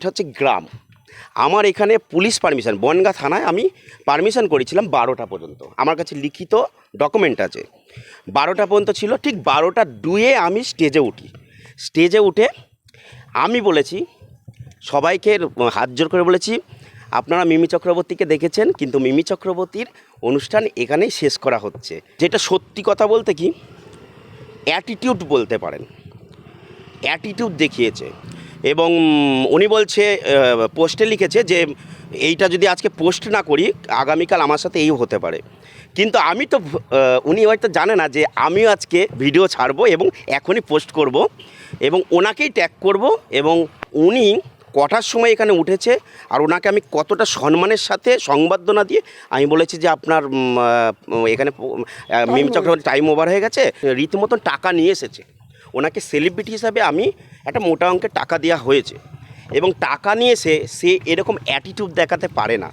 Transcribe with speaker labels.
Speaker 1: এটা হচ্ছে গ্রাম। আমার এখানে পুলিশ পারমিশন, বনগাঁ থানায় আমি পারমিশন করেছিলাম 12টা পর্যন্ত। আমার কাছে লিখিত ডকুমেন্ট আছে, 12টা পর্যন্ত ছিল। ঠিক 12টা 2-এ আমি স্টেজে উঠি। স্টেজে উঠে আমি বলেছি সবাইকে, হাত জোর করে বলেছি, আপনারা মিমি চক্রবর্তীকে দেখেছেন, কিন্তু মিমি চক্রবর্তীর অনুষ্ঠান এখানেই শেষ করা হচ্ছে। যেটা সত্যি কথা বলতে কি, অ্যাটিটিউড বলতে পারেন, অ্যাটিটিউড দেখিয়েছে। এবং উনি বলছে, পোস্টে লিখেছে যে এইটা যদি আজকে পোস্ট না করি আগামীকাল আমার সাথে এই হতে পারে। কিন্তু আমি তো, উনি হয়তো জানে না যে আমিও আজকে ভিডিও ছাড়বো এবং এখনই পোস্ট করব এবং ওনাকেই ট্যাগ করব। এবং উনি কটার সময় এখানে উঠেছে আর ওনাকে আমি কতটা সম্মানের সাথে সংবর্ধনা দিয়ে আমি বলেছি যে আপনার এখানে মিমি চক্রবর্তী টাইম ওভার হয়ে গেছে। রীতিমতন টাকা নিয়ে এসেছে। ওনাকে সেলিব্রিটি হিসাবে আমি একটা মোটা অঙ্কের টাকা দেওয়া হয়েছে এবং টাকা নিয়ে সে এরকম অ্যাটিটিউড দেখাতে পারে না।